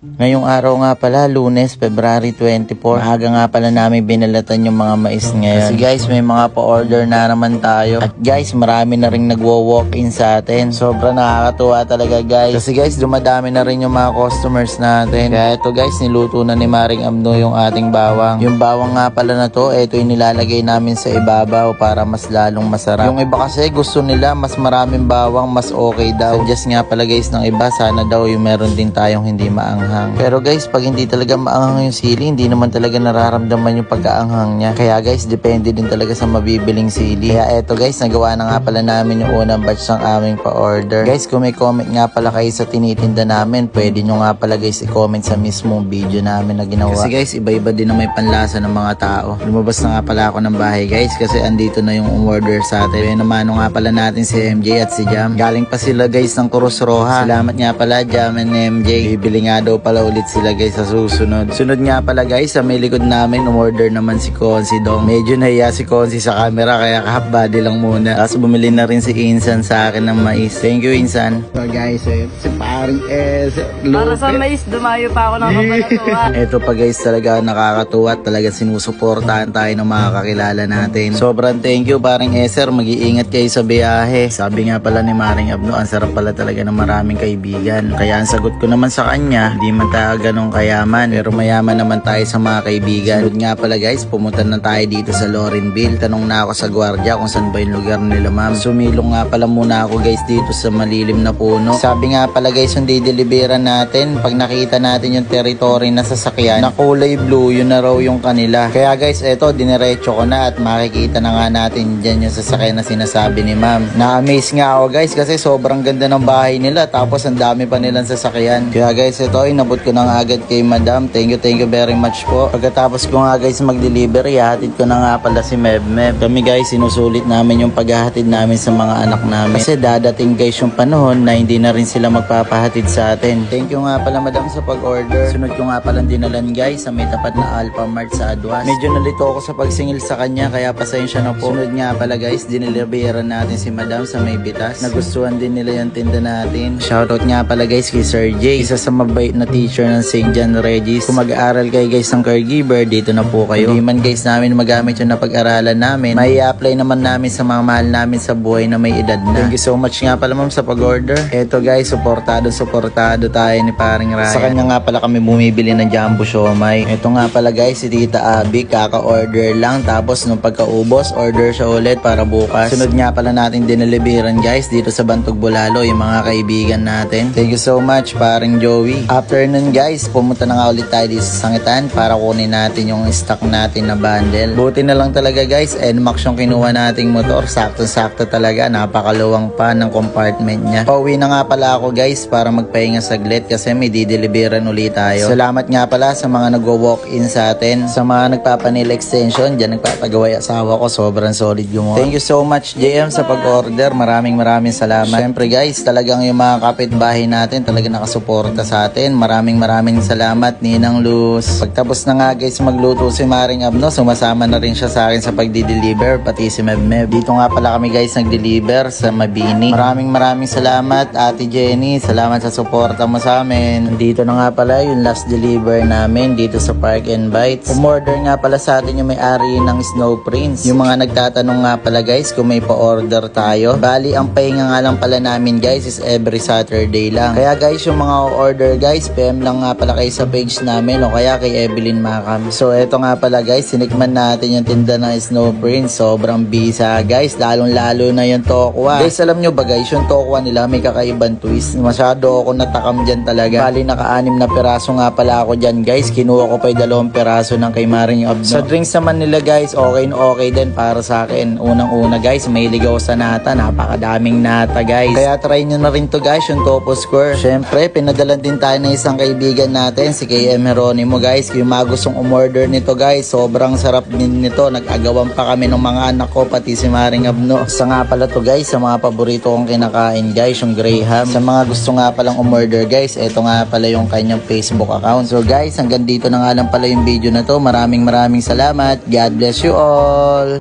Ngayong araw nga pala, Lunes, February 24. Maaga nga pala namin binalatan yung mga mais ngayon. Kasi guys, may mga pa-order na naman tayo. At guys, marami na rin nagwo-walk-in sa atin. Sobrang nakakatuwa talaga guys. Kasi guys, dumadami na rin yung mga customers natin. Kaya ito guys, niluto na ni Maring Abno yung ating bawang. Yung bawang nga pala na to, ito yung nilalagay namin sa ibabaw para mas lalong masarap. Yung iba kasi gusto nila mas maraming bawang, mas okay daw. Suggest nga pala guys ng iba, sana daw yung meron din tayong hindi maanghang. Pero guys, pag hindi talaga maanghang yung sili, hindi naman talaga nararamdaman yung pagkaanghang niya. Kaya guys, depende din talaga sa mabibiling sili. Kaya eto guys, nagawa na nga pala namin yung unang batch ng aming pa-order. Guys, kung may comment nga pala kayo sa tinitinda namin, pwede nyo nga pala guys i-comment sa mismong video namin na ginawa. Kasi guys, iba-iba din na may panlasa ng mga tao. Lumabas na nga pala ako ng bahay guys, kasi andito na yung umorder sa atin. Namano nga pala natin si MJ at si Jam. Galing pa sila guys ng Cruz Roja. Salamat nga pala Jam and MJ. Bibili nga daw pala ulit sila guys sa susunod. Sunod nga pala guys, sa may likod namin umorder naman si Consi Dong. Medyo nahiya si Consi sa camera kaya half body lang muna. Tapos bumili na rin si Insan sa akin ng mais. Thank you Insan. So guys, si paring para sa mais, dumayo pa ako ng kapalatuwa. Ito pa guys, talaga nakakatuwa. Talaga sinusuportahan tayo ng mga kakilala natin. Sobrang thank you paring Eser. Mag-iingat kayo sa biyahe. Sabi nga pala ni Maring Abno, ang sarap pala talaga ng maraming kaibigan. Kaya ang sagot ko naman sa kanya, di man tayo ganong kayaman, pero mayaman naman tayo sa mga kaibigan. Sunod nga pala guys, pumunta na tayo dito sa Lorenville. Tanong na ako sa gwardiya kung saan ba yung lugar nila ma'am. Sumilong nga pala muna ako guys dito sa malilim na puno. Sabi nga pala guys, yung dideliveran natin, pag nakita natin yung territory na sasakyan na kulay blue, yun na raw yung kanila. Kaya guys, eto, diniretso ko na at makikita na nga natin dyan yung sasakyan na sinasabi ni ma'am. Na-amaze nga ako guys kasi sobrang ganda ng bahay nila, tapos ang dami pa nilang sasakyan. Kaya guys, ito, inabot ko na nga agad kay madam. Thank you very much po. Pagkatapos ko nga guys mag-deliver, ihahatid ko na nga pala si Meb. Kami guys, sinusulit namin yung paghahatid namin sa mga anak namin. Kasi dadating guys yung panahon na hindi na rin sila magpapahatid sa atin. Thank you nga pala madam sa pag-order. Sunod ko nga pala dinalan guys sa may tapat na Alpha Mart sa Aduas. Medyo nalito ako sa pagsingil sa kanya kaya pasensya na po. Sunod nga pala guys, dineliveran natin si madam sa may Bitas. Nagustuhan din nila yung tinda natin. Shoutout nga pala guys kay Sir J, isa sa mabait na teacher ng St. John Regis. Kung mag-aaral kayo guys ng caregiver, dito na po kayo. Hindi man guys namin magamit yung napag-aralan namin, may apply naman namin sa mga mahal namin sa buhay na may edad na. Thank you so much nga pala ma'am sa pag-order. Eto guys, suportado tayo ni paring Ryan. Sa kanya nga pala kami bumibili ng jumbo siomai. Eto nga pala guys, si Tita Abby, kaka-order lang. Tapos nung pagkaubos, order siya ulit para bukas. Sunod nga pala natin dineliveran guys dito sa Bantog Bulalo, yung mga kaibigan natin. Thank you so much paring Joey. After nun guys, pumunta na nga ulit tayo dito sa Sangitan para kunin natin yung stock natin na bundle. Buti na lang talaga guys, NMAX yung kinuha nating motor. Sakto-sakto talaga, napakaluwang pa ng compartment niya. Pauwi na nga pala ako guys para magpahinga saglit kasi may dideliveran ulit tayo. Salamat nga pala sa mga nagwo-walk-in sa atin. Sa mga nagpapanil extension, dyan nagpapagaway asawa ko, sobrang solid yung Thank you so much JM sa pag-order. Maraming salamat. Siyempre guys, talagang yung mga kapitbahay natin talaga nakasuporta sa atin. Maraming salamat Ninang Luz. Pagtapos na nga guys magluto si Maring Abno, sumasama na rin siya sa akin sa pagdi-deliver, pati si Meb. Dito nga pala kami guys nag-deliver sa Mabini. Maraming salamat Ate Jenny. Salamat sa suporta mo sa amin. Dito na nga pala yung last deliver namin dito sa Park and Bites. Umorder nga pala sa atin yung may-ari ng Snow Prince. Yung mga nagtatanong nga pala guys kung may pa-order tayo. Bali ang pahinga nga lang pala namin guys is every Saturday lang. Kaya guys yung mga order guys, PM lang nga pala kayo sa page namin o kaya kay Evelyn Macam. So eto nga pala guys, sinikman natin yung tinda ng Snow Prince. Sobrang bisa guys, lalong-lalo na yung tokwa. Guys, alam nyo ba guys, yung tokwa nila may kakaibang twist. Masyado ako natakam dyan talaga. Bali naka-6 na peraso nga pala ako dyan guys. Kinuha ko pa yung 2 peraso ng kay Maring Abno. Sa drinks naman nila guys, okay din para sa akin. Unang-una guys, may ligaw sa nata. Napakadaming nata guys. Kaya try nyo na rin to guys, yung Topo Square. Syempre, pinadalan din tayo ng isang kaibigan natin, si KM Heronimo guys. Kung mga gustong umorder nito guys, sobrang sarap din nito. Nag-agawan pa kami ng mga anak ko, pati si Maring Abno. Sa nga pala to guys, sa mga paborito kong kinakain guys, yung Graham. Sa mga gusto nga palang umorder guys, eto nga pala yung kanyang Facebook account. So guys, hanggang dito na nga lang pala yung video na to. Maraming salamat. God bless you all.